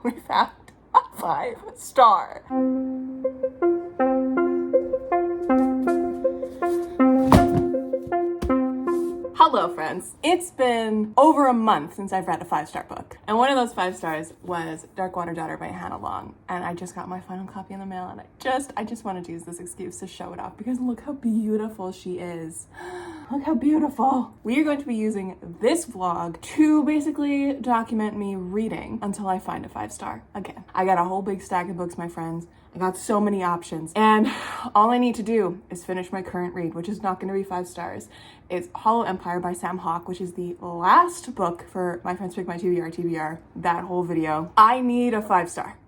we found a 5-star. Hello friends, it's been over a month since I've read a 5-star book. And one of those 5 stars was Dark Water Daughter by Hannah Long. And I just got my final copy in the mail and I just wanted to use this excuse to show it off because look how beautiful she is. Look how beautiful. We are going to be using this vlog to basically document me reading until I find a 5-star again. I got a whole big stack of books, my friends. I got so many options and all I need to do is finish my current read, which is not going to be 5 stars. It's Hollow Empire by Sam Hawke, which is the last book for My Friends Pick My TBR, that whole video. I need a 5-star.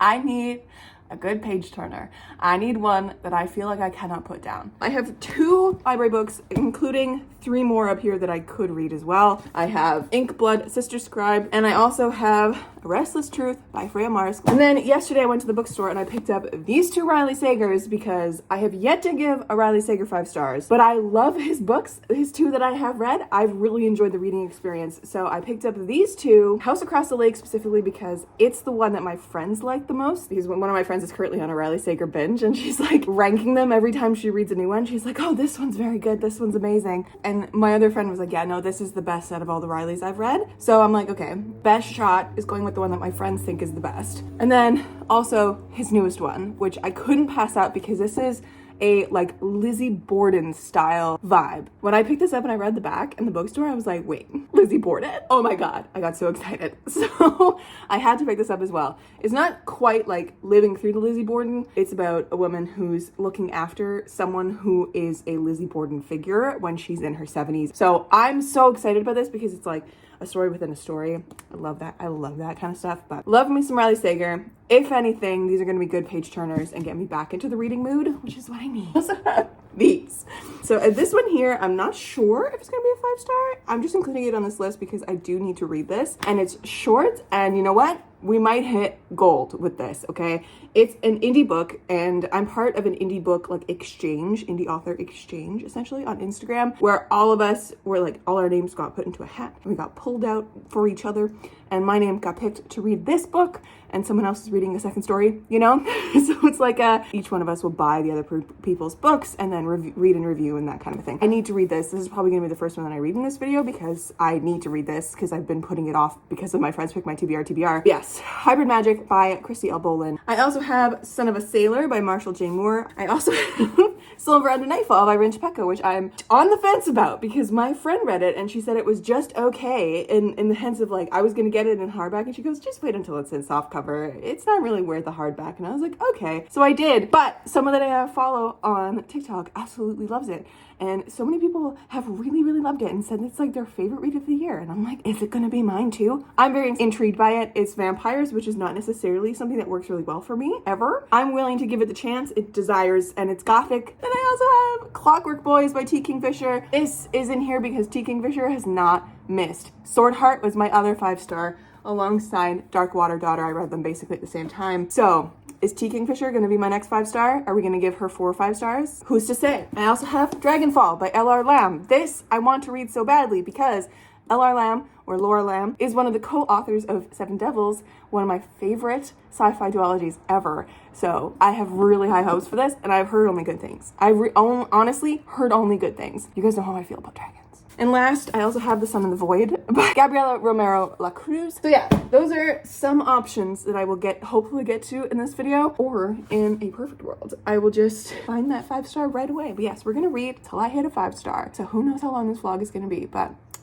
I need a good page turner. I need one that I feel like I cannot put down. I have 2 library books, including 3 more up here that I could read as well. I have Ink Blood, Sister Scribe, and I also have Restless Truth by Freya Marsk. And then yesterday I went to the bookstore and I picked up these 2 Riley Sagers because I have yet to give a Riley Sager 5 stars, but I love his books, his 2 that I have read. I've really enjoyed the reading experience. So I picked up these 2, House Across the Lake specifically because it's the one that my friends like the most, because one of my friends is currently on a Riley Sager binge and she's like ranking them every time she reads a new one. She's like, oh, this one's very good, this one's amazing. And my other friend was like, yeah, no, this is the best out of all the Rileys I've read. So I'm like, okay, best shot is going with the one that my friends think is the best. And then also his newest one, which I couldn't pass out because this is a like Lizzie Borden style vibe. When I picked this up and I read the back in the bookstore, I was like, wait, Lizzie Borden? Oh my God, I got so excited. So I had to pick this up as well. It's not quite like living through the Lizzie Borden. It's about a woman who's looking after someone who is a Lizzie Borden figure when she's in her 70s. So I'm so excited about this because it's like a story within a story. I love that. I love that kind of stuff. But love me some Riley Sager. If anything, these are going to be good page turners and get me back into the reading mood, which is what I need. Also have these. So this one here, I'm not sure if it's going to be a 5-star. I'm just including it on this list because I do need to read this. And it's short. And you know what? We might hit gold with this, okay? It's an indie book, and I'm part of an indie book like exchange, indie author exchange, essentially on Instagram, where all of us were like, all our names got put into a hat, and we got pulled out for each other, and my name got picked to read this book, and someone else is reading a second story, you know? So it's like each one of us will buy the other people's books and then read and review and that kind of thing. I need to read this. This is probably gonna be the first one that I read in this video because I need to read this because I've been putting it off because of My Friends Pick My TBR. Yes, Hybrid Magic by Christy L. Bolin. I also have Son of a Sailor by Marshall J. Moore. I also have Silver Under Nightfall by Rinch Pecco, which I'm on the fence about because my friend read it and she said it was just okay in the sense of like, I was gonna get it in hardback and she goes, just wait until it's in softcover. It's not really worth the hardback. And I was like, okay. So I did, but someone that I follow on TikTok absolutely loves it. And so many people have really, really loved it and said it's like their favorite read of the year. And I'm like, is it gonna be mine too? I'm very intrigued by it. It's vampires, which is not necessarily something that works really well for me, ever. I'm willing to give it the chance. It desires, and it's gothic. Then I also have Clockwork Boys by T. Kingfisher. This is in here because T. Kingfisher has not missed. Sword Heart was my other 5-star alongside Dark Water Daughter. I read them basically at the same time. So is T. Kingfisher going to be my next 5-star? Are we going to give her 4 or 5 stars? Who's to say? I also have Dragonfall by L.R. Lamb. This I want to read so badly because L.R. Lamb, or Laura Lamb, is one of the co-authors of Seven Devils, one of my favorite sci-fi duologies ever. So I have really high hopes for this, and I've heard only good things. I've honestly heard only good things. You guys know how I feel about dragons. And last, I also have The Sun and the Void by Gabriela Romero La Cruz. So yeah, those are some options that I will hopefully get to in this video, or in a perfect world, I will just find that 5-star right away. But yes, we're gonna read till I hit a 5-star. So who knows how long this vlog is gonna be,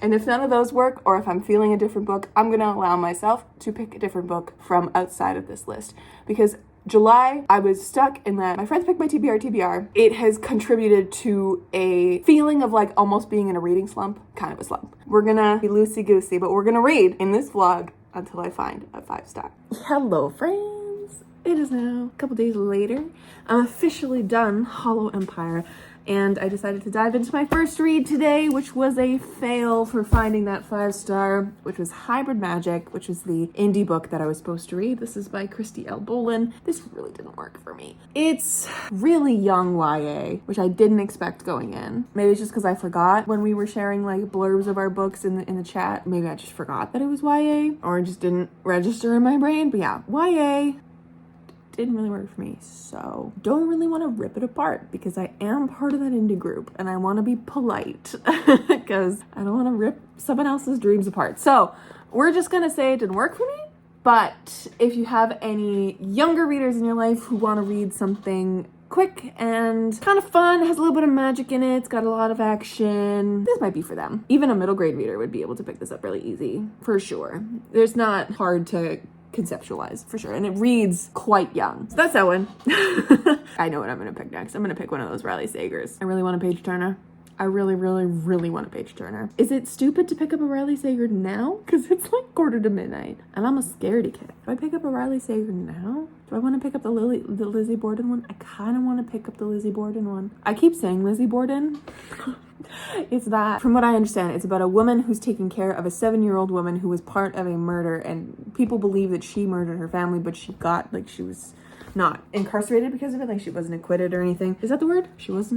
and if none of those work, or if I'm feeling a different book, I'm gonna allow myself to pick a different book from outside of this list. Because July, I was stuck in that My Friends Pick My TBR. It has contributed to a feeling of like almost being in a reading slump, kind of a slump. We're gonna be loosey-goosey, but we're gonna read in this vlog until I find a 5-star. Hello, friends. It is now a couple days later. I'm officially done Hollow Empire. and I decided to dive into my first read today, which was a fail for finding that 5-star, which was Hybrid Magic, which is the indie book that I was supposed to read. This is by Christy L. Bolin. This really didn't work for me. It's really young YA, which I didn't expect going in. Maybe it's just because I forgot when we were sharing like blurbs of our books in the chat. Maybe I just forgot that it was YA, or it just didn't register in my brain. But yeah, YA didn't really work for me, so don't really want to rip it apart because I am part of that indie group and I want to be polite because I don't want to rip someone else's dreams apart. So we're just gonna say it didn't work for me. But if you have any younger readers in your life who want to read something quick and kind of fun, has a little bit of magic in it, it's got a lot of action, this might be for them. Even a middle grade reader would be able to pick this up really easy, for sure. It's not hard to conceptualize, for sure, and it reads quite young. So that's that one. I know what I'm gonna pick next. I'm gonna pick one of those Riley Sagers. I really want a page turner. I really, really, really want a page turner. Is it stupid to pick up a Riley Sager now? Because it's like 1:45 and I'm a scaredy cat. Do I pick up a Riley Sager now? Do I want to pick up the Lizzie Borden one? I kind of want to pick up the Lizzie Borden one. I keep saying Lizzie Borden. It's that, from what I understand, it's about a woman who's taking care of a 7-year-old woman who was part of a murder, and people believe that she murdered her family, but she was not incarcerated because of it, like she wasn't acquitted or anything. Is that the word? She was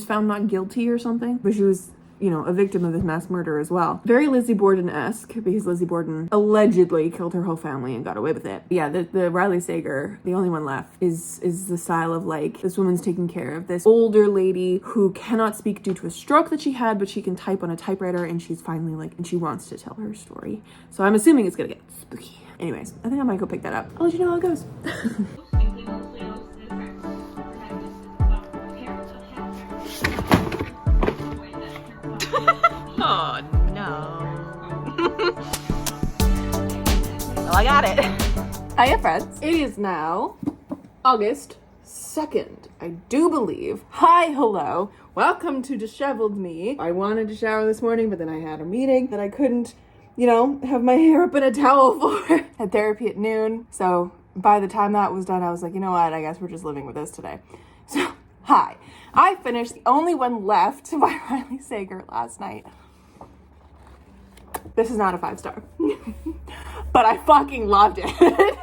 found not guilty or something, but she was, you know, a victim of this mass murder as well. Very Lizzie Borden-esque, because Lizzie Borden allegedly killed her whole family and got away with it. Yeah, the Riley Sager, the only one left, is the style of like, this woman's taking care of this older lady who cannot speak due to a stroke that she had, but she can type on a typewriter, and she's finally like, and she wants to tell her story. So I'm assuming it's gonna get spooky. Anyways, I think I might go pick that up. I'll let you know how it goes. Oh no. Well, I got it. Hiya friends. It is now August 2nd, I do believe. Hi, hello. Welcome to Disheveled Me. I wanted to shower this morning, but then I had a meeting that I couldn't, you know, have my hair up in a towel for. Had therapy at noon. So by the time that was done, I was like, you know what? I guess we're just living with this today. So, hi. I finished The Only One Left by Riley Sager last night. This is not a 5-star, but I fucking loved it. It was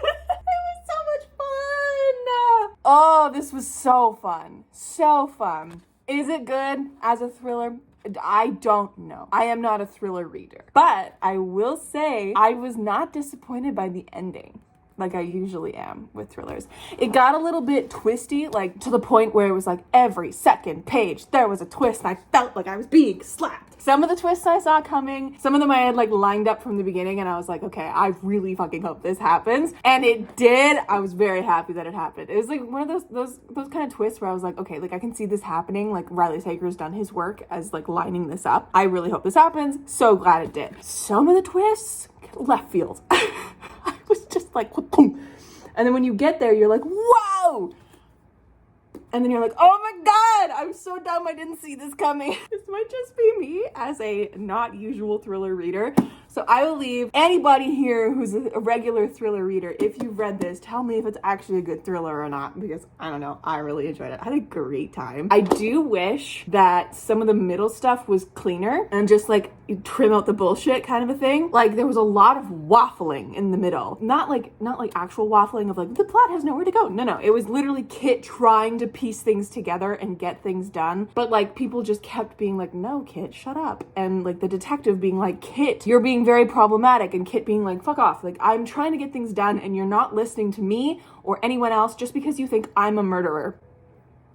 so much fun. Oh, this was so fun. So fun. Is it good as a thriller? I don't know. I am not a thriller reader, but I will say I was not disappointed by the ending, like I usually am with thrillers. It got a little bit twisty, like to the point where it was like every second page there was a twist and I felt like I was being slapped. Some of the twists I saw coming, some of them I had like lined up from the beginning, and I was like, okay, I really fucking hope this happens. And it did. I was very happy that it happened. It was like one of those kind of twists where I was like, okay, like I can see this happening. Like Riley Sager's done his work as like lining this up. I really hope this happens. So glad it did. Some of the twists, left field. I was just like, boom. And then when you get there, you're like, whoa! And then you're like, oh my God, I'm so dumb, I didn't see this coming. This might just be me as a not usual thriller reader. So I will leave anybody here who's a regular thriller reader, if you've read this, tell me if it's actually a good thriller or not, because I don't know, I really enjoyed it. I had a great time. I do wish that some of the middle stuff was cleaner and just like trim out the bullshit kind of a thing. Like there was a lot of waffling in the middle. Not like actual waffling of like, the plot has nowhere to go. No. It was literally Kit trying to piece things together and get things done. But like people just kept being like, no, Kit, shut up. And like the detective being like, Kit, you're being very problematic, and Kit being like, fuck off, like I'm trying to get things done and you're not listening to me or anyone else just because you think I'm a murderer.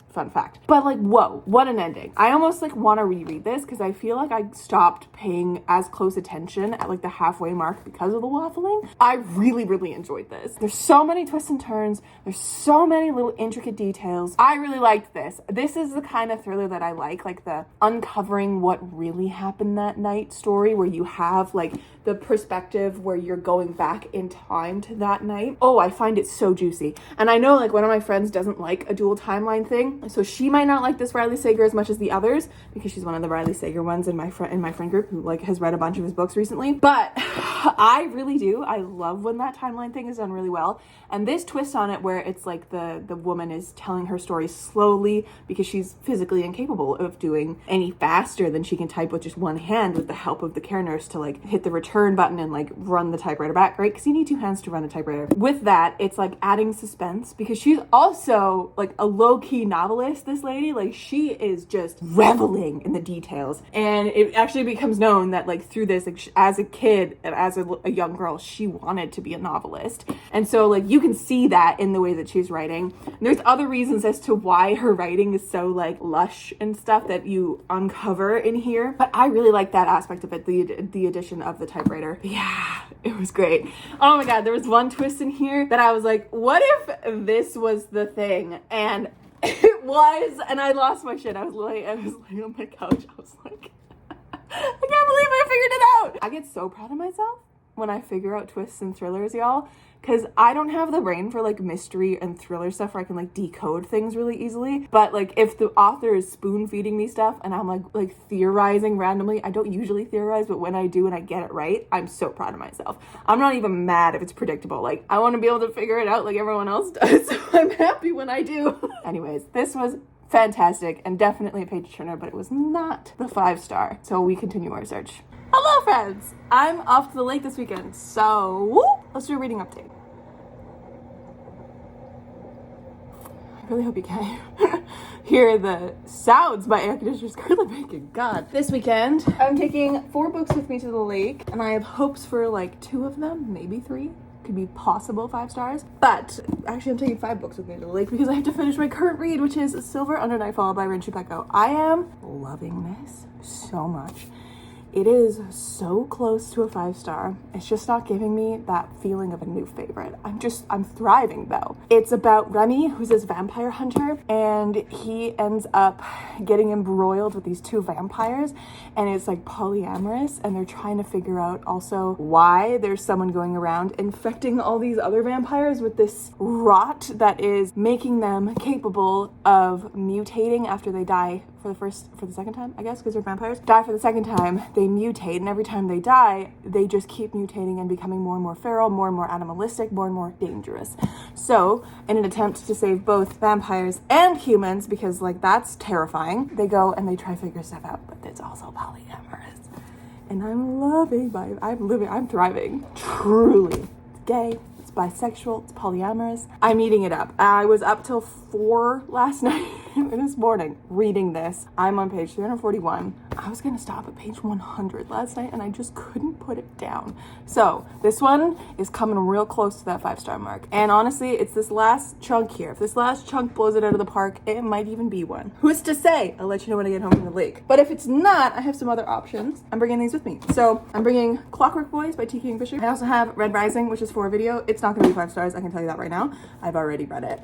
Fun fact. But like, whoa, what an ending. I almost like want to reread this because I feel like I stopped paying as close attention at like the halfway mark because of the waffling. I really, really enjoyed this. There's so many twists and turns. There's so many little intricate details. I really liked this. This is the kind of thriller that I like the uncovering what really happened that night story where you have like the perspective where you're going back in time to that night. Oh, I find it so juicy. And I know like one of my friends doesn't like a dual timeline thing. writing. So she might not like this Riley Sager as much as the others because she's one of the Riley Sager ones in my friend group who like has read a bunch of his books recently. But I really do. I love when that timeline thing is done really well. And this twist on it where it's like the woman is telling her story slowly because she's physically incapable of doing any faster than she can type with just one hand with the help of the care nurse to like hit the return button and like run the typewriter back, right? Because you need two hands to run a typewriter. With that, it's like adding suspense because she's also like a low-key novelist, this lady. Like she is just reveling in the details. And it actually becomes known that like through this, like, as a kid and as a young girl, she wanted to be a novelist. And so like you can see that in the way that she's writing. And there's other reasons as to why her writing is so like lush and stuff that you uncover in here. But I really like that aspect of it, the addition of the typewriter. Yeah, it was great. Oh my God, there was one twist in here that I was like, what if this was the thing? And it was, and I lost my shit. I was laying on my couch. I was like, I can't believe I figured it out. I get so proud of myself when I figure out twists and thrillers, y'all, because I don't have the brain for like mystery and thriller stuff where I can like decode things really easily. But like if the author is spoon feeding me stuff and I'm like theorizing randomly, I don't usually theorize, but when I do and I get it right, I'm so proud of myself. I'm not even mad if it's predictable. Like I want to be able to figure it out like everyone else does. So I'm happy when I do. Anyways, this was fantastic and definitely a page turner, but it was not the 5-star. So we continue our search. Hello friends! I'm off to the lake this weekend, so let's do a reading update. I really hope you can hear the sounds my air conditioner's currently making. God. This weekend, I'm taking 4 books with me to the lake, and I have hopes for like 2 of them, maybe 3. Could be possible 5 stars. But actually I'm taking 5 books with me to the lake because I have to finish my current read, which is Silver Under Nightfall by Rin Chupeco. I am loving this so much. It is so close to a 5-star. It's just not giving me that feeling of a new favorite. I'm thriving though. It's about Remy, who's this vampire hunter, and he ends up getting embroiled with these 2 vampires, and it's like polyamorous, and they're trying to figure out also why there's someone going around infecting all these other vampires with this rot that is making them capable of mutating after they die for the second time, I guess, because they're vampires. Die for the second time, they mutate, and every time they die, they just keep mutating and becoming more and more feral, more and more animalistic, more and more dangerous. So, in an attempt to save both vampires and humans, because like that's terrifying, they go and they try to figure stuff out, but it's also polyamorous. And I'm thriving. Truly. It's gay, it's bisexual, it's polyamorous. I'm eating it up. I was up till 4 last night, this morning, reading this. I'm on page 341. I was gonna stop at page 100 last night and I just couldn't put it down. So this one is coming real close to that 5-star mark. And honestly, it's this last chunk here. If this last chunk blows it out of the park, it might even be one. Who's to say? I'll let you know when I get home from the lake. But if it's not, I have some other options. I'm bringing these with me. So I'm bringing Clockwork Boys by T. Kingfisher. I also have Red Rising, which is for a video. It's not gonna be 5 stars, I can tell you that right now. I've already read it.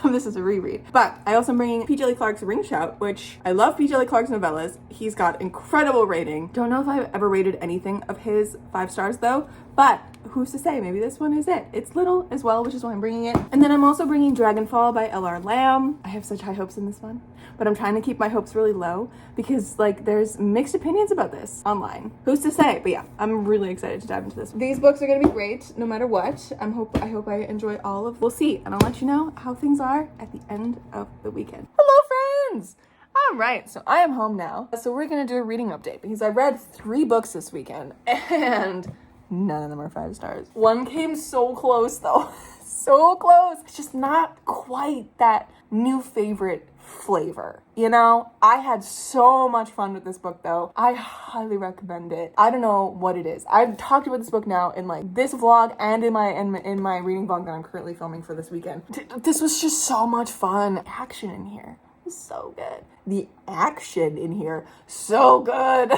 This is a reread. But I also am bringing P. Djeli Clark's Ring Shout, which I love P. Djeli Clark's novellas. He's got incredible rating. Don't know if I've ever rated anything of his 5 stars though, but who's to say? Maybe this one is it. It's little as well, which is why I'm bringing it. And then I'm also bringing Dragonfall by L.R. Lamb. I have such high hopes in this one, but I'm trying to keep my hopes really low because like there's mixed opinions about this online. Who's to say? But yeah, I'm really excited to dive into this. These books are gonna be great no matter what. I hope I enjoy all of. We'll see, and I'll let you know how things are at the end of the weekend. Hello friends! All right, so I am home now. So we're gonna do a reading update because I read 3 books this weekend and none of them are 5 stars. One came so close though. So close. It's just not quite that new favorite flavor. You know, I had so much fun with this book though. I highly recommend it. I don't know what it is. I've talked about this book now in like this vlog and in my reading vlog that I'm currently filming for this weekend. This was just so much fun. Action in here is so good. The action in here, so good.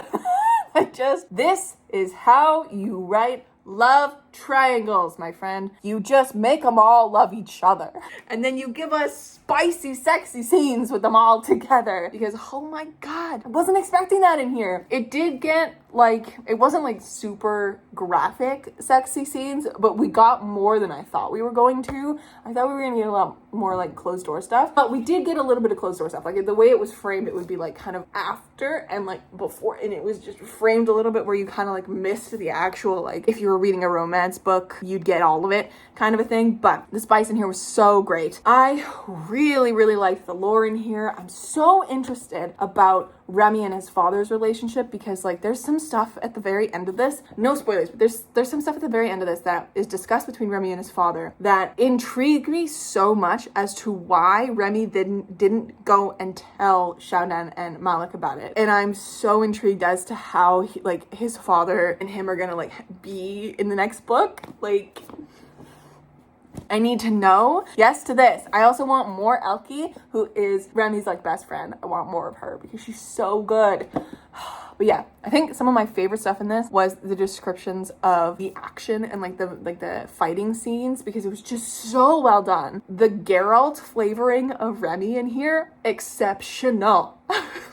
This is how you write love triangles, my friend. You just make them all love each other. And then you give us spicy, sexy scenes with them all together. Because, oh my God, I wasn't expecting that in here. It did get, like, it wasn't like super graphic sexy scenes, but we got more than I thought we were going to. I thought we were gonna get a lot more like closed door stuff, but we did get a little bit of closed door stuff. Like the way it was framed, it would be like kind of after and like before, and it was just framed a little bit where you kind of like missed the actual, like if you were reading a romance book, you'd get all of it kind of a thing. But the spice in here was so great. I really, really liked the lore in here. I'm so interested about Remy and his father's relationship because like there's some stuff at the very end of this, no spoilers, but there's some stuff at the very end of this that is discussed between Remy and his father that intrigued me so much as to why Remy didn't go and tell Xiaonan and Malik about it. And I'm so intrigued as to how like his father and him are gonna like be in the next book. Like, I need to know. Yes to this. I also want more Elke, who is Remy's like best friend. I want more of her because she's so good. But yeah, I think some of my favorite stuff in this was the descriptions of the action and like the fighting scenes because it was just so well done. The Geralt flavoring of Remy in here, exceptional.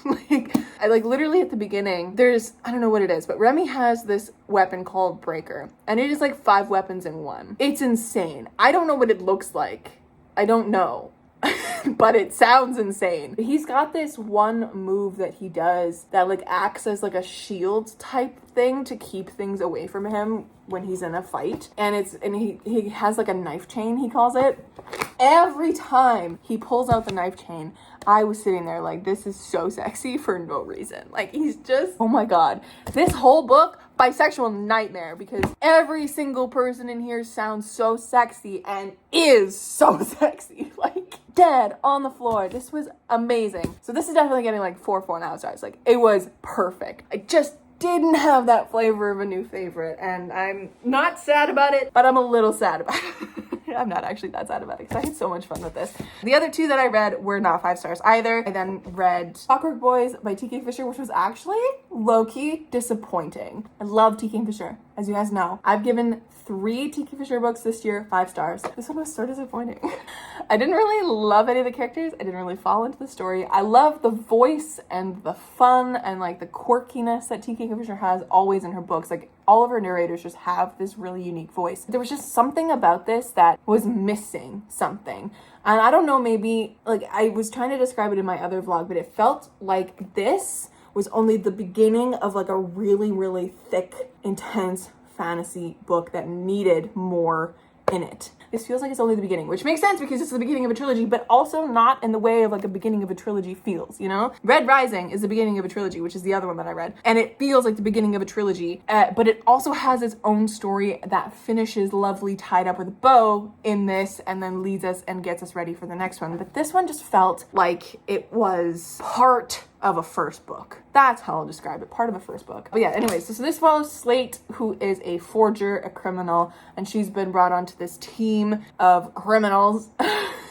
Like literally at the beginning, I don't know what it is, but Remy has this weapon called Breaker, and it is like 5 weapons in one. It's insane. I don't know what it looks like. I don't know. But it sounds insane. He's got this one move that he does that like acts as like a shield type thing to keep things away from him when he's in a fight. And he has like a knife chain, he calls it. Every time he pulls out the knife chain, I was sitting there like, this is so sexy for no reason. Like he's just, oh my God. This whole book, bisexual nightmare, because every single person in here sounds so sexy and is so sexy. Like dead on the floor. This was amazing. So this is definitely getting like 4.5 stars. Like it was perfect. I just didn't have that flavor of a new favorite, and I'm not sad about it, but I'm a little sad about it. I'm not actually that sad about it because I had so much fun with this. The other 2 that I read were not 5 stars either. I then read Clockwork Boys by T.K. Fisher, which was actually low-key disappointing. I love T.K. Fisher, as you guys know. I've given 3 T.K. Fisher books this year 5 stars. This one was so disappointing. I didn't really love any of the characters. I didn't really fall into the story. I love the voice and the fun and like the quirkiness that T.K. Fisher has always in her books. Like all of her narrators just have this really unique voice. There was just something about this that was missing something. And I don't know, maybe like I was trying to describe it in my other vlog, but it felt like this was only the beginning of like a really, really thick, intense fantasy book that needed more in it. This feels like it's only the beginning, which makes sense because it's the beginning of a trilogy, but also not in the way of like a beginning of a trilogy feels, you know? Red Rising is the beginning of a trilogy, which is the other one that I read, and it feels like the beginning of a trilogy, but it also has its own story that finishes lovely tied up with a bow in this and then leads us and gets us ready for the next one. But this one just felt like it was part of a first book. That's how I'll describe it, part of a first book. But yeah, anyways, so this follows Slate, who is a forger, a criminal, and she's been brought onto this team of criminals.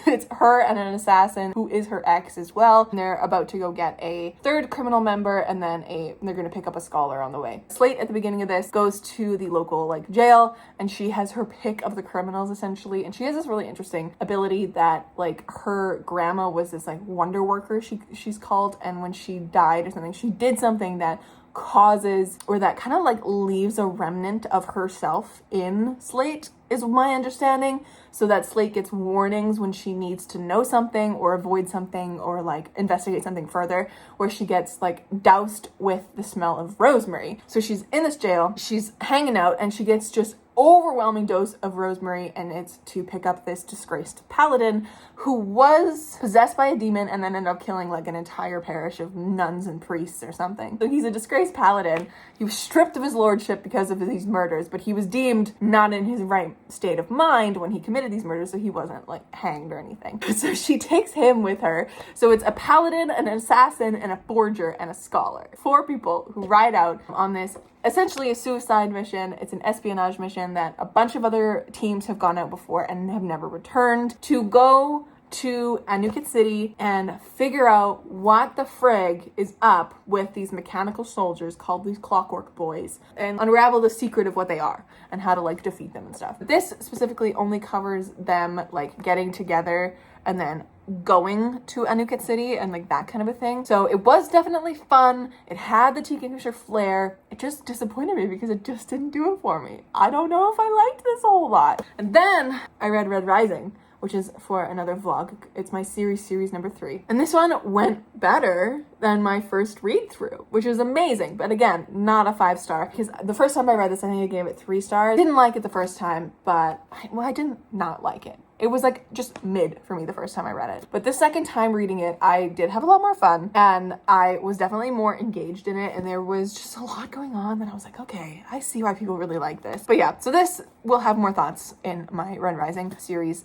It's her and an assassin who is her ex as well. And they're about to go get a 3rd criminal member, and then they're going to pick up a scholar on the way. Slate at the beginning of this goes to the local like jail, and she has her pick of the criminals essentially. And she has this really interesting ability that like her grandma was this like wonder worker, she's called, and when she died or something, she did something that causes or that kind of like leaves a remnant of herself in Slate, is my understanding, so that Slate gets warnings when she needs to know something or avoid something or like investigate something further, where she gets like doused with the smell of rosemary. So she's in this jail, she's hanging out, and she gets just overwhelming dose of rosemary, and it's to pick up this disgraced paladin who was possessed by a demon and then ended up killing like an entire parish of nuns and priests or something. So he's a disgraced paladin. He was stripped of his lordship because of these murders, but he was deemed not in his right state of mind when he committed these murders, so he wasn't like hanged or anything. So she takes him with her. So it's a paladin, an assassin, and a forger, and a scholar. 4 people who ride out on this essentially a suicide mission. It's an espionage mission that a bunch of other teams have gone out before and have never returned, to go to Anukit City and figure out what the frig is up with these mechanical soldiers called these Clockwork Boys and unravel the secret of what they are and how to like defeat them and stuff. This specifically only covers them like getting together and then going to Anukit City and like that kind of a thing. So it was definitely fun. It had the Tea Kingfisher flair. It just disappointed me because it just didn't do it for me. I don't know if I liked this a whole lot. And then I read Red Rising, which is for another vlog. It's my series number 3. And this one went better than my first read through, which is amazing. But again, not a 5-star because the first time I read this, I think I gave it 3 stars. Didn't like it the first time, but I didn't not like it. It was like just mid for me the first time I read it. But the second time reading it, I did have a lot more fun and I was definitely more engaged in it. And there was just a lot going on that I was like, okay, I see why people really like this. But yeah, so this will have more thoughts in my Red Rising series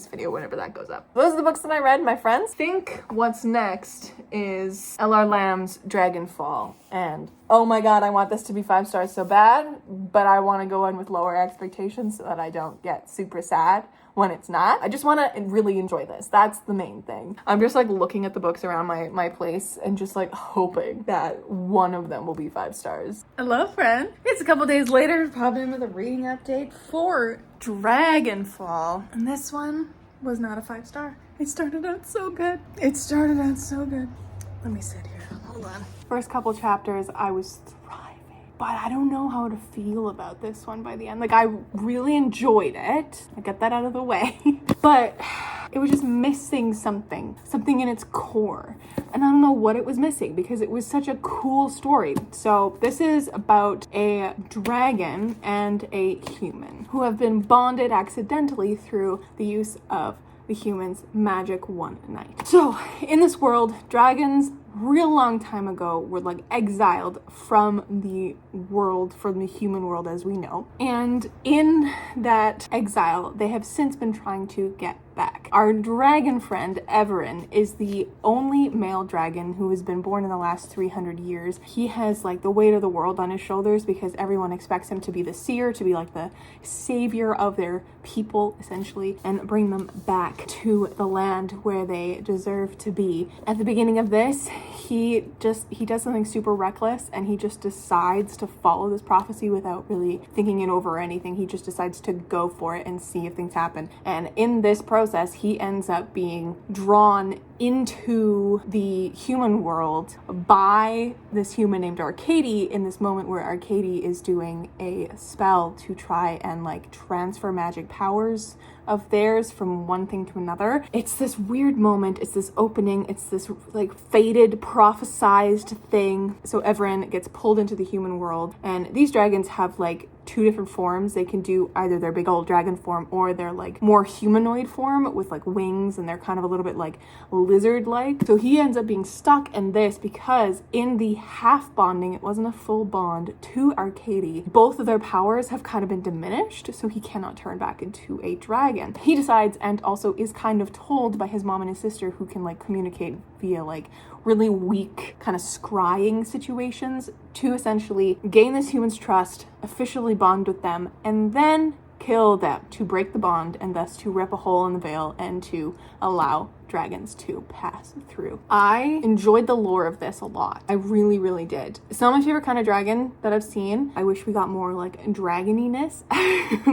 video whenever that goes up. Those are the books that I read, my friends. I think what's next is L.R. Lamb's Dragonfall. And oh my god, I want this to be 5 stars so bad, but I want to go in with lower expectations so that I don't get super sad when it's not. I just want to really enjoy this. That's the main thing. I'm just like looking at the books around my place and just like hoping that one of them will be 5 stars. Hello, friend. It's a couple days later, popped in with a reading update for Dragonfall. And this one was not a 5-star. It started out so good. Let me sit here. Hold on. First couple chapters, I was thriving, but I don't know how to feel about this one by the end. Like, I really enjoyed it. I got that out of the way. But it was just missing something in its core. And I don't know what it was missing because it was such a cool story. So this is about a dragon and a human who have been bonded accidentally through the use of the human's magic one night. So in this world, dragons real long time ago were like exiled from the world, from the human world as we know. And in that exile, they have since been trying to get back. Our dragon friend, Everin, is the only male dragon who has been born in the last 300 years. He has like the weight of the world on his shoulders because everyone expects him to be the seer, to be like the savior of their people, essentially, and bring them back to the land where they deserve to be. At the beginning of this, he does something super reckless and he just decides to follow this prophecy without really thinking it over or anything. He just decides to go for it and see if things happen. And in this process, he ends up being drawn into the human world by this human named Arcady in this moment where Arcady is doing a spell to try and like transfer magic powers of theirs from one thing to another. It's this weird moment, it's this opening, it's this like fated, prophesized thing. So Everin gets pulled into the human world, and these dragons have like 2 different forms. They can do either their big old dragon form or their like more humanoid form with like wings, and they're kind of a little bit like lizard-like. So he ends up being stuck in this because in the half bonding, it wasn't a full bond to Arcady, both of their powers have kind of been diminished, so he cannot turn back into a dragon. He decides, and also is kind of told by his mom and his sister, who can like communicate via like really weak kind of scrying situations, to essentially gain this human's trust, officially bond with them, and then kill them to break the bond and thus to rip a hole in the veil and to allow dragons to pass through. I enjoyed the lore of this a lot. I really, really did. It's not my favorite kind of dragon that I've seen. I wish we got more like dragoniness,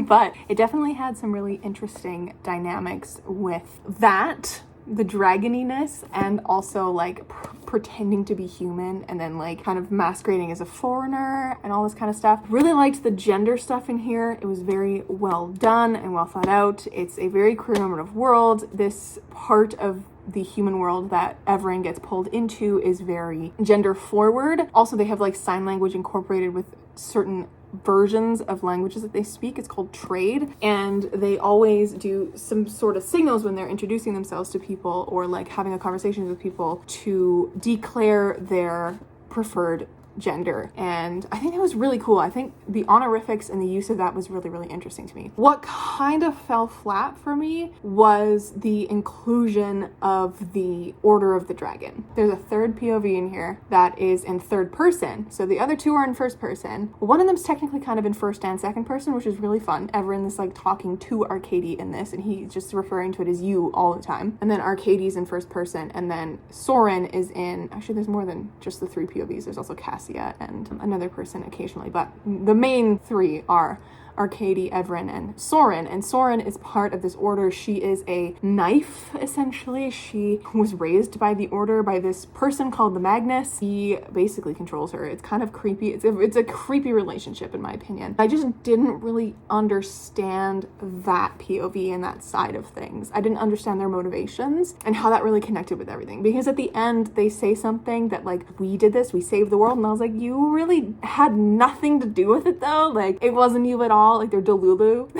but it definitely had some really interesting dynamics with that, the dragoniness, and also like pretending to be human and then like kind of masquerading as a foreigner and all this kind of stuff. Really liked the gender stuff in here. It was very well done and well thought out. It's a very queer normative world. This part of the human world that Everin gets pulled into is very gender forward. Also, they have like sign language incorporated with certain versions of languages that they speak. It's called trade, and they always do some sort of signals when they're introducing themselves to people or like having a conversation with people to declare their preferred gender. And I think that was really cool. I think the honorifics and the use of that was really, really interesting to me. What kind of fell flat for me was the inclusion of the Order of the Dragon. There's a third POV in here that is in third person. So the other two are in first person. One of them's technically kind of in first and second person, which is really fun. Everyone is like talking to Arcady in this, and he's just referring to it as you all the time. And then Arcady's in first person, and then Soren is in, actually there's more than just the three POVs. There's also Cassia and another person occasionally, but the main three are Arcady, Everin, and Soren. And Soren is part of this order. She is a knife, essentially. She was raised by the order by this person called the Magnus. He basically controls her. It's kind of creepy. It's a creepy relationship, in my opinion. I just didn't really understand that POV and that side of things. I didn't understand their motivations and how that really connected with everything. Because at the end, they say something that, like, we did this, we saved the world. And I was like, you really had nothing to do with it, though. Like, it wasn't you at all. Like, they're Delulu.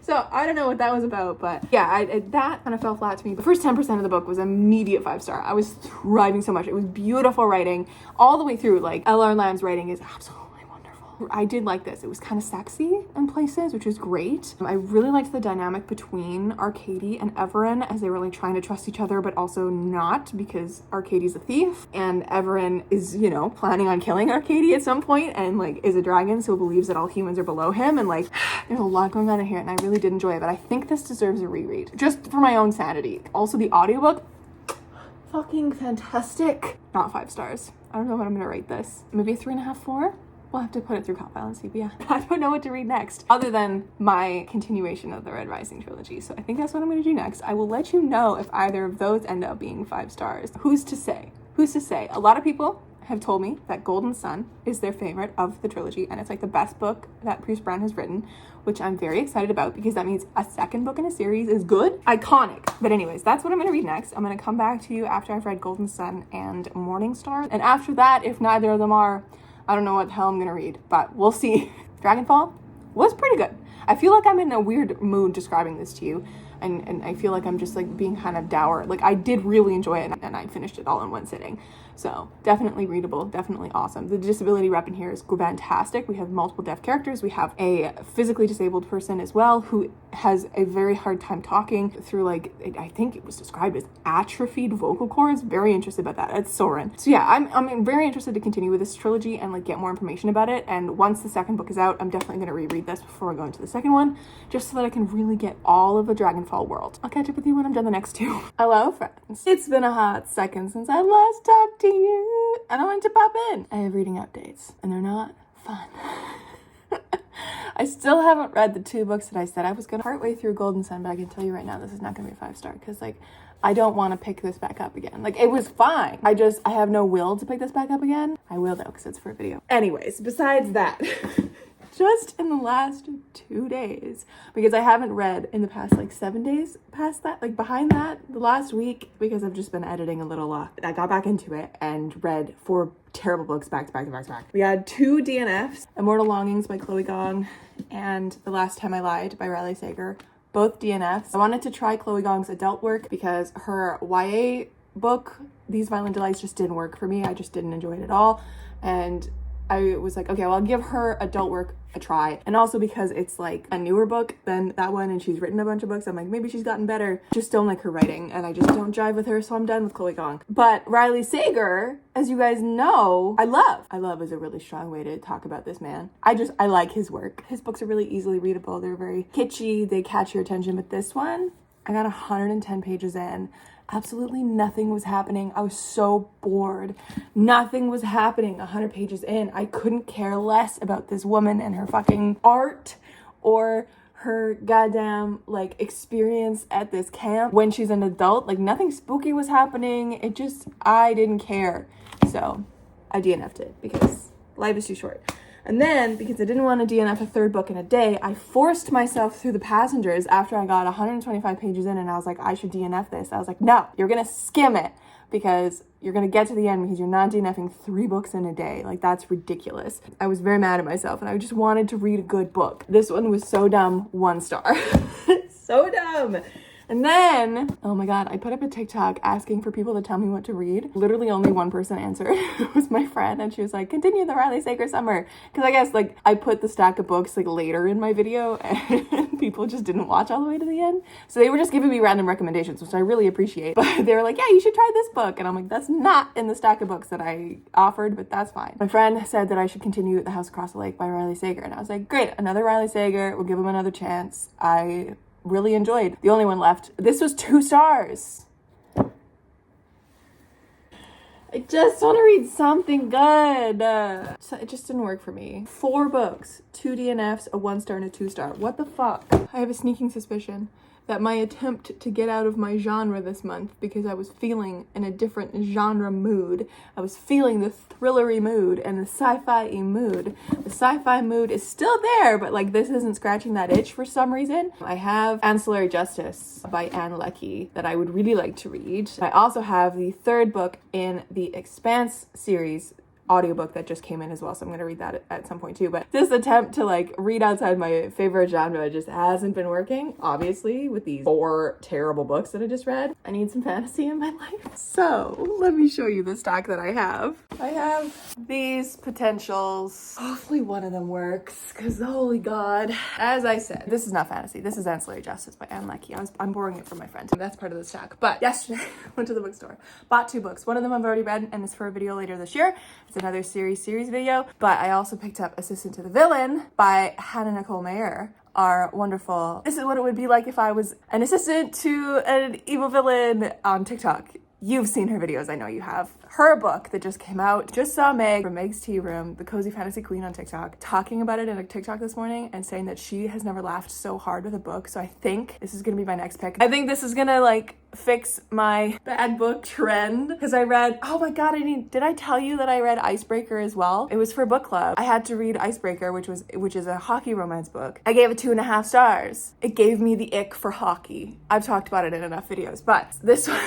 So I don't know what that was about, but yeah, that kind of fell flat to me. The first 10% of the book was immediate 5-star. I was thriving so much. It was beautiful writing all the way through. Like, L.R. Lamb's writing is absolutely wonderful. I did like this. It was kind of sexy in places, which was great. I really liked the dynamic between Arcady and Everin as they were like trying to trust each other, but also not, because Arcady's a thief and Everin is, you know, planning on killing Arcady at some point and like is a dragon, so believes that all humans are below him. And like, there's a lot going on in here and I really did enjoy it, but I think this deserves a reread just for my own sanity. Also, the audiobook, fucking fantastic. Not 5 stars. I don't know what I'm gonna rate this. Maybe a 3.5, 4? We'll have to put it through Compile and see, but yeah. I don't know what to read next, other than my continuation of the Red Rising trilogy. So I think that's what I'm going to do next. I will let you know if either of those end up being 5 stars. Who's to say? Who's to say? A lot of people have told me that Golden Sun is their favorite of the trilogy, and it's like the best book that Pierce Brown has written, which I'm very excited about because that means a second book in a series is good. Iconic. But anyways, that's what I'm going to read next. I'm going to come back to you after I've read Golden Sun and Morning Star. And after that, if neither of them are, I don't know what the hell I'm gonna read, but we'll see. Dragonfall was pretty good. I feel like I'm in a weird mood describing this to you, and I feel like I'm just like being kind of dour. Like, I did really enjoy it, and I finished it all in one sitting. So definitely readable, definitely awesome. The disability rep in here is fantastic. We have multiple deaf characters. We have a physically disabled person as well who has a very hard time talking through, like, I think it was described as atrophied vocal cords. Very interested about that. It's Soren. So yeah, I'm very interested to continue with this trilogy and like get more information about it. And once the second book is out, I'm definitely going to reread this before I go into the second one, just so that I can really get all of the Dragonfall world. I'll catch up with you when I'm done the next two. Hello, friends. It's been a hot second since I last talked to you, and I wanted to pop in. I have reading updates, and they're not fun. I still haven't read the 2 books that I said I was going to partway through Golden Sun, but I can tell you right now, this is not going to be a 5-star, because like, I don't want to pick this back up again. Like, it was fine. I have no will to pick this back up again. I will though, because it's for a video. Anyways, besides that, just in the last 2 days, because I haven't read in the past like 7 days past that, like behind that, the last week, because I've just been editing a little. I got back into it and read 4 terrible books back to back to back to back. We had 2 DNFs, Immortal Longings by Chloe Gong and The Last Time I Lied by Riley Sager. Both DNFs. I wanted to try Chloe Gong's adult work because her YA book, These Violent Delights, just didn't work for me. I just didn't enjoy it at all. And I was like, okay, well, I'll give her adult work a try. And also because it's like a newer book than that one, and she's written a bunch of books, I'm like, maybe she's gotten better. Just don't like her writing, and I just don't jive with her, so I'm done with Chloe Gong. But Riley Sager, as you guys know, I love is a really strong way to talk about this man. I like his work. His books are really easily readable. They're very kitschy. They catch your attention. But this one, I got 110 pages in. Absolutely nothing was happening. I was so bored. Nothing was happening 100 pages in. I couldn't care less about this woman and her fucking art or her goddamn like experience at this camp when she's an adult. Like, nothing spooky was happening. I didn't care. So I DNF'd it because life is too short. And then, because I didn't want to DNF a 3rd book in a day, I forced myself through The Passengers after I got 125 pages in, and I was like, I should DNF this. I was like, no, you're going to skim it because you're going to get to the end because you're not DNFing 3 books in a day. Like, that's ridiculous. I was very mad at myself, and I just wanted to read a good book. This one was so dumb, 1 star. So dumb. And then, oh my God, I put up a TikTok asking for people to tell me what to read. Literally only one person answered. It was my friend, and she was like, continue the Riley Sager summer. Because I guess like I put the stack of books like later in my video and people just didn't watch all the way to the end. So they were just giving me random recommendations, which I really appreciate. But they were like, yeah, you should try this book. And I'm like, that's not in the stack of books that I offered, but that's fine. My friend said that I should continue The House Across the Lake by Riley Sager. And I was like, great, another Riley Sager. We'll give him another chance. I really enjoyed the only one left. This was 2 stars. I just want to read something good. So it just didn't work for me. 4 books, 2 DNFs, a 1 star and a 2 star. What the fuck? I have a sneaking suspicion that my attempt to get out of my genre this month, because I was feeling in a different genre mood. I was feeling the thrillery mood and the sci-fi mood. The sci-fi mood is still there, but like this isn't scratching that itch for some reason. I have Ancillary Justice by Anne Leckie that I would really like to read. I also have the 3rd book in the Expanse series audiobook that just came in as well, so I'm going to read that at some point too. But this attempt to like read outside my favorite genre just hasn't been working, obviously, with these 4 terrible books that I just read. I need some fantasy in my life. So let me show you the stack that I have. I have these potentials. Hopefully one of them works, because holy God. As I said, this is not fantasy. This is Ancillary Justice by Anne Leckie. I'm borrowing it from my friend. That's part of the stack. But yesterday, went to the bookstore, bought 2 books. One of them I've already read and it's for a video later this year. It's another series video, but I also picked up Assistant to the Villain by Hannah Nicole Mayer. Are wonderful. This is what it would be like if I was an assistant to an evil villain on TikTok. You've seen her videos, I know you have. Her book that just came out, just saw Meg from Meg's Tea Room, the Cozy Fantasy Queen on TikTok, talking about it in a TikTok this morning and saying that she has never laughed so hard with a book. So I think this is gonna be my next pick. I think this is gonna like fix my bad book trend, because I read, oh my God, did I tell you that I read Icebreaker as well? It was for book club. I had to read Icebreaker, which is a hockey romance book. I gave it 2.5 stars. It gave me the ick for hockey. I've talked about it in enough videos, but this one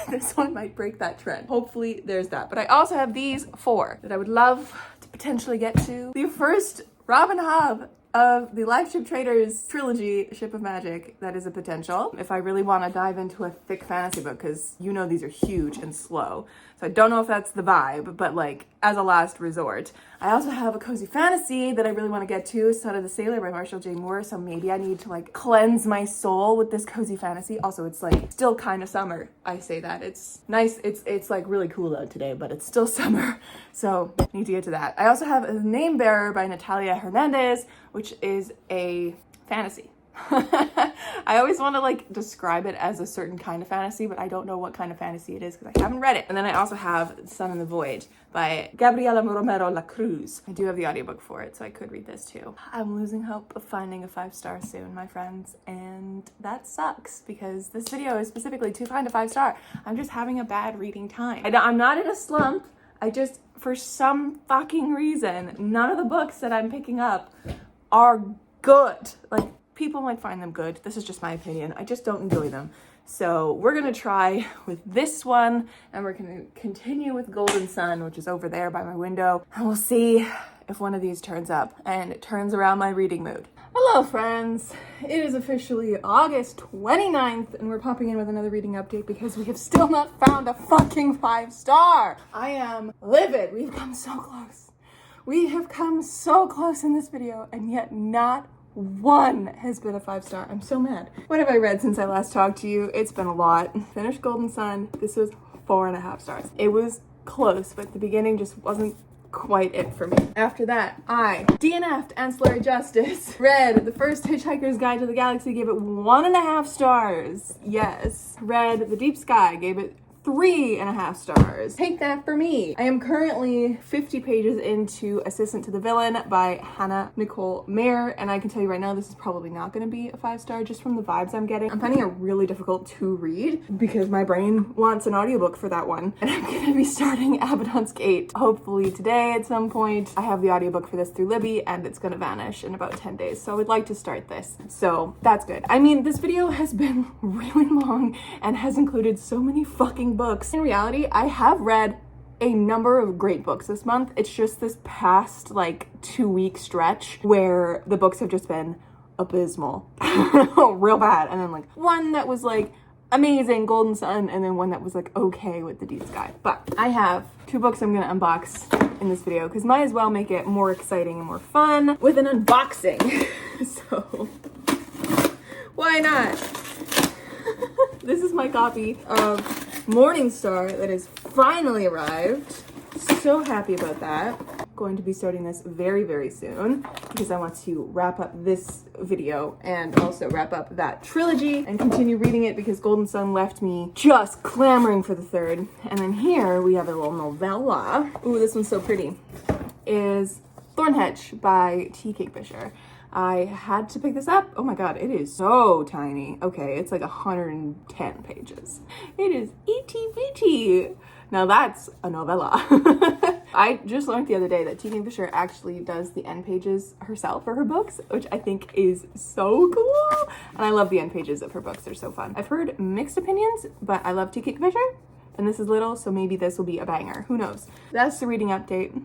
this one might break that trend. Hopefully there's that. But I also have these 4 that I would love to potentially get to. The first Robin Hobb of the Life Ship Traders trilogy, Ship of Magic, that is a potential. If I really want to dive into a thick fantasy book, because you know these are huge and slow. So I don't know if that's the vibe, but like as a last resort. I also have a cozy fantasy that I really want to get to, Son of the Sailor by Marshall J. Moore. So maybe I need to like cleanse my soul with this cozy fantasy. Also, it's like still kind of summer. I say that. It's nice. It's like really cool out today, but it's still summer. So need to get to that. I also have a Name Bearer by Natalia Hernandez, which is a fantasy. I always want to like describe it as a certain kind of fantasy, but I don't know what kind of fantasy it is because I haven't read it. And then I also have Sun in the Void by Gabriela Romero La Cruz. I do have the audiobook for it, so I could read this too. I'm losing hope of finding a 5-star soon, my friends, and that sucks because this video is specifically to find a 5-star. I'm just having a bad reading time. I'm not in a slump. I just, for some fucking reason, none of the books that I'm picking up are good. Like, people might find them good. This is just my opinion. I just don't enjoy them. So we're gonna try with this one, and we're gonna continue with Golden Sun, which is over there by my window, and we'll see if one of these turns up and it turns around my reading mood. Hello friends, it is officially August 29th and we're popping in with another reading update because we have still not found a fucking 5-star. I am livid. We've come so close. We have come so close in this video and yet not one has been a 5-star. I'm so mad. What have I read since I last talked to you? It's been a lot. Finished Golden Sun. This was 4.5 stars. It was close, but the beginning just wasn't quite it for me. After that, I DNF'd Ancillary Justice, read The First Hitchhiker's Guide to the Galaxy, gave it 1.5 stars. Yes. Read The Deep Sky, gave it 3.5 stars. Take that for me. I am currently 50 pages into Assistant to the Villain by Hannah Nicole Mayer, and I can tell you right now this is probably not going to be a 5-star just from the vibes I'm getting. I'm finding it really difficult to read because my brain wants an audiobook for that one, and I'm going to be starting Abaddon's Gate hopefully today at some point. I have the audiobook for this through Libby and it's going to vanish in about 10 days, so I would like to start this. So that's good. I mean, this video has been really long and has included so many fucking books. In reality, I have read a number of great books this month. It's just this past like 2-week stretch where the books have just been abysmal. Real bad. And then like one that was like amazing, Golden Sun, and then one that was like okay with the Deep Sky. But I have 2 books I'm gonna unbox in this video because might as well make it more exciting and more fun with an unboxing. So why not? This is my copy of Morning Star that has finally arrived. So happy about that. Going to be starting this very, very soon because I want to wrap up this video and also wrap up that trilogy and continue reading it because Golden Sun left me just clamoring for the 3rd. And then here we have a little novella. Ooh, this one's so pretty. Is Thornhedge by T. Kingfisher. I had to pick this up. Oh my god, it is so tiny. Okay, it's like 110 pages. It is itty bitty. Now that's a novella. I just learned the other day that T. Kingfisher actually does the end pages herself for her books, which I think is so cool. And I love the end pages of her books. They're so fun. I've heard mixed opinions, but I love T. Kingfisher. And this is little, so maybe this will be a banger. Who knows? That's the reading update.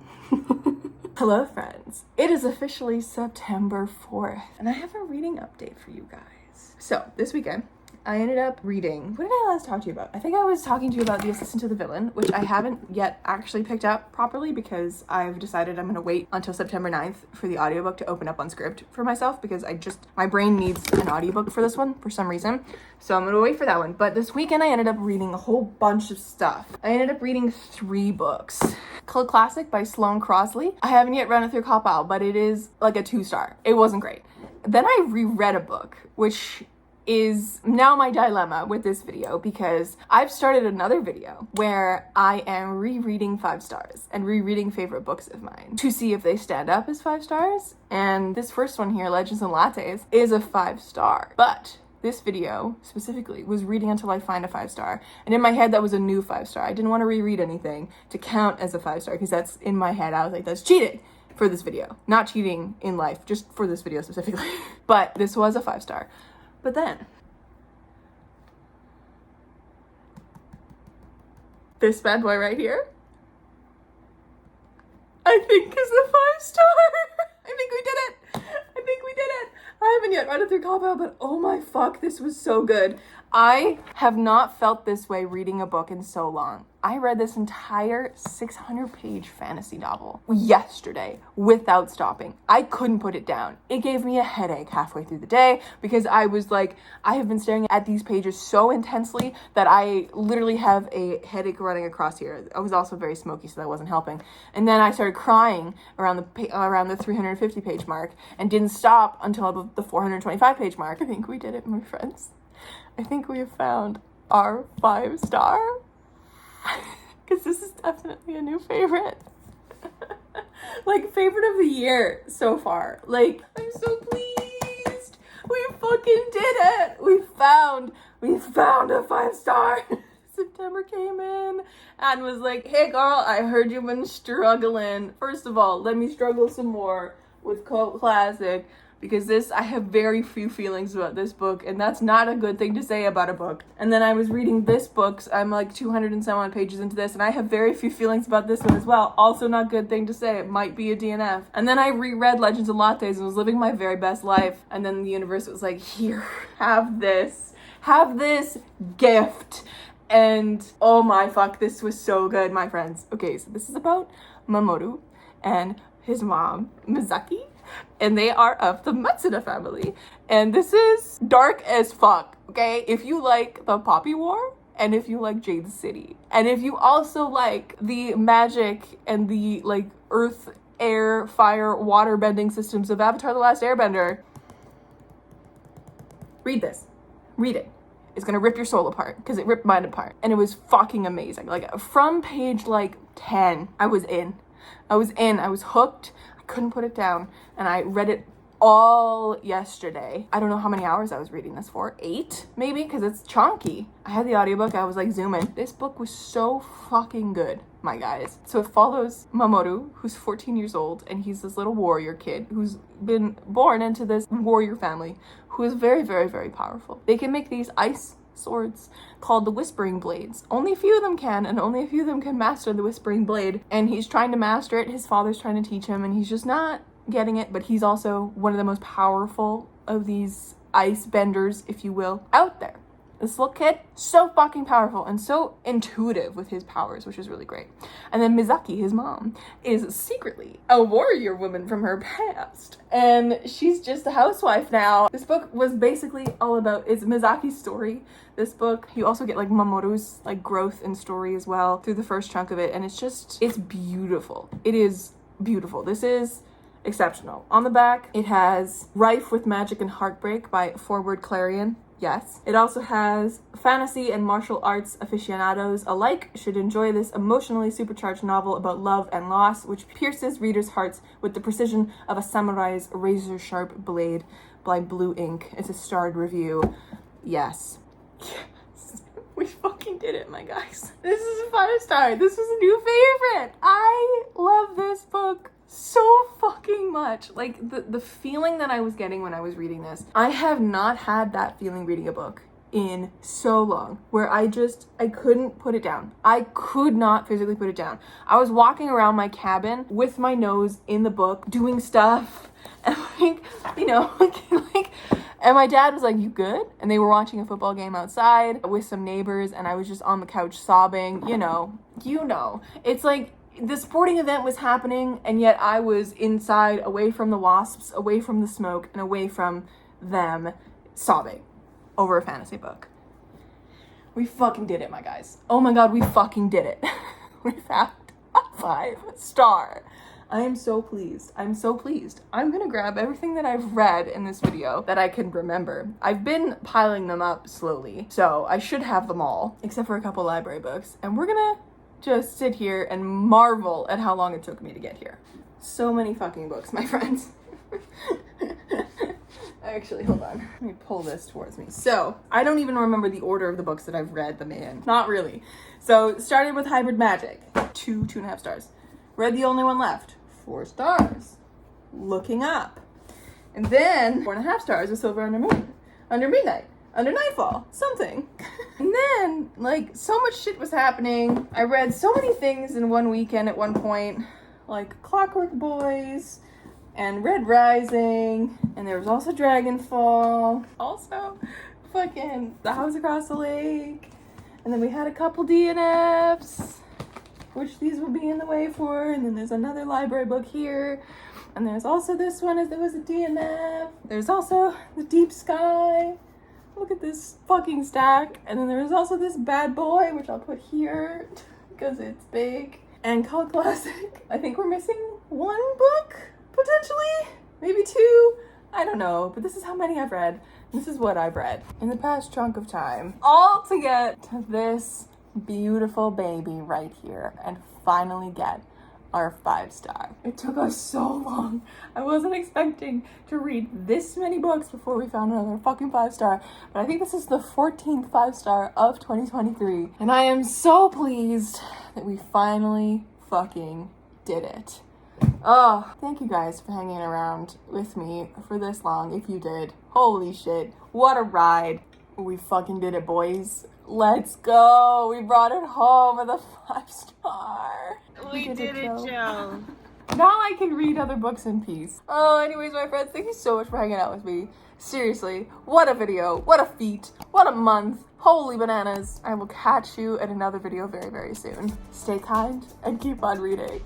Hello, friends. It is officially September 4th, and I have a reading update for you guys. So, this weekend, I ended up reading, what did I last talk to you about? I think I was talking to you about The Assistant to the Villain, which I haven't yet actually picked up properly because I've decided I'm going to wait until September 9th for the audiobook to open up on Script for myself because my brain needs an audiobook for this one for some reason. So I'm going to wait for that one. But this weekend I ended up reading a whole bunch of stuff. I ended up reading 3 books. Cult Classic by Sloane Crosley. I haven't yet run it through Cop Out, but it is like a 2-star. It wasn't great. Then I reread a book, which is now my dilemma with this video because I've started another video where I am rereading 5 stars and rereading favorite books of mine to see if they stand up as 5 stars. And this first one here, Legends and Lattes, is a 5-star. But this video specifically was reading until I find a 5-star. And in my head, that was a new 5-star. I didn't want to reread anything to count as a 5-star because that's in my head. I was like, that's cheating for this video. Not cheating in life, just for this video specifically. But this was a 5-star. But then, this bad boy right here, I think is a 5-star. I think we did it. I think we did it. I haven't yet read it through Cop Out, but oh my fuck, this was so good. I have not felt this way reading a book in so long. I read this entire 600-page fantasy novel yesterday without stopping. I couldn't put it down. It gave me a headache halfway through the day because I was like, I have been staring at these pages so intensely that I literally have a headache running across here. I was also very smoky, so that wasn't helping. And then I started crying around the 350-page mark and didn't stop until the 425-page mark. I think we did it, my friends. I think we have found our 5-star. Because this is definitely a new favorite. Like, favorite of the year so far. Like, I'm so pleased. We fucking did it. We found a 5-star. September came in and was like, hey girl, I heard you've been struggling. First of all, let me struggle some more with Cult Classic. Because I have very few feelings about this book, and that's not a good thing to say about a book. And then I was reading this book, I'm like 200 and some odd pages into this, and I have very few feelings about this one as well. Also not a good thing to say, it might be a DNF. And then I reread Legends and Lattes and was living my very best life, and then the universe was like, here, have this gift. And oh my fuck, this was so good, my friends. Okay, so this is about Mamoru and his mom, Mizaki. And they are of the Matsuda family. And this is dark as fuck, okay? If you like the Poppy War, and if you like Jade City, and if you also like the magic and the, like, earth, air, fire, water bending systems of Avatar: The Last Airbender, read this. Read it. It's gonna rip your soul apart, because it ripped mine apart. And it was fucking amazing. Like, from page, like, 10, I was in. I was hooked. Couldn't put it down, and I read it all yesterday. I don't know how many hours I was reading this for. 8 maybe, because it's chunky. I had the audiobook, I was like zooming. This book was so fucking good, my guys. So it follows Mamoru, who's 14 years old, and he's this little warrior kid who's been born into this warrior family who is very, very, very powerful. They can make these ice swords called the Whispering Blades. Only a few of them can, and only a few of them can master the Whispering Blade. And he's trying to master it. His father's trying to teach him, and he's just not getting it. But he's also one of the most powerful of these ice benders, if you will, out there. This little kid, so fucking powerful and so intuitive with his powers, which is really great. And then Mizaki, his mom, is secretly a warrior woman from her past. And she's just a housewife now. This book was basically all about, it's Mizaki's story. This book, you also get like Mamoru's like growth and story as well through the first chunk of it. And it's beautiful. It is beautiful. This is exceptional. On the back, it has Rife with Magic and Heartbreak by Forward Clarion. Yes. It also has fantasy and martial arts aficionados alike should enjoy this emotionally supercharged novel about love and loss, which pierces readers' hearts with the precision of a samurai's razor-sharp blade by Blue Ink. It's a starred review. Yes. Yes. We fucking did it, my guys. This is a 5-star. This was a new favorite. I love this book so fucking much. Like the feeling that I was getting when I was reading this, I have not had that feeling reading a book in so long, where I couldn't put it down. I could not physically put it down. I was walking around my cabin with my nose in the book, doing stuff, and like, you know, like, and my dad was like, "You good?" And they were watching a football game outside with some neighbors, and I was just on the couch sobbing, you know. It's like, the sporting event was happening, and yet I was inside, away from the wasps, away from the smoke, and away from them, sobbing over a fantasy book. We fucking did it, my guys. Oh my god, we fucking did it. We found a 5-star. I am so pleased. I'm so pleased. I'm gonna grab everything that I've read in this video that I can remember. I've been piling them up slowly, so I should have them all, except for a couple library books, and we're gonna just sit here and marvel at how long it took me to get here. So many fucking books, my friends. Actually, hold on. Let me pull this towards me. So, I don't even remember the order of the books that I've read them in. Not really. So, started with Hybrid Magic. 2.5 stars. Read The Only One Left. 4 stars. Looking Up. And then 4.5 stars with Silver Under Moon. Under Midnight. Under Nightfall, something. And then, like, so much shit was happening. I read so many things in one weekend at one point, like Clockwork Boys and Red Rising, and there was also Dragonfall, also fucking The House Across the Lake, and then we had a couple DNFs, which these will be in the way for, and then there's another library book here, and there's also this one as there was a DNF. There's also The Deep Sky. Look at this fucking stack. And then there's also this Bad Boy, which I'll put here because it's big. And Cult Classic. I think we're missing 1 book, potentially. Maybe 2. I don't know. But this is how many I've read. This is what I've read in the past chunk of time. All to get to this beautiful baby right here and finally get our 5-star. It took us so long. I wasn't expecting to read this many books before we found another fucking 5-star, but I think this is the 14th 5-star of 2023, and I am so pleased that we finally fucking did it. Oh, thank you guys for hanging around with me for this long. If you did, holy shit, what a ride. We fucking did it, boys. Let's go. We brought it home with a 5-star. We did it, Joe. Now I can read other books in peace. Oh, anyways, my friends, thank you so much for hanging out with me. Seriously, what a video. What a feat. What a month. Holy bananas. I will catch you in another video very, very soon. Stay kind and keep on reading.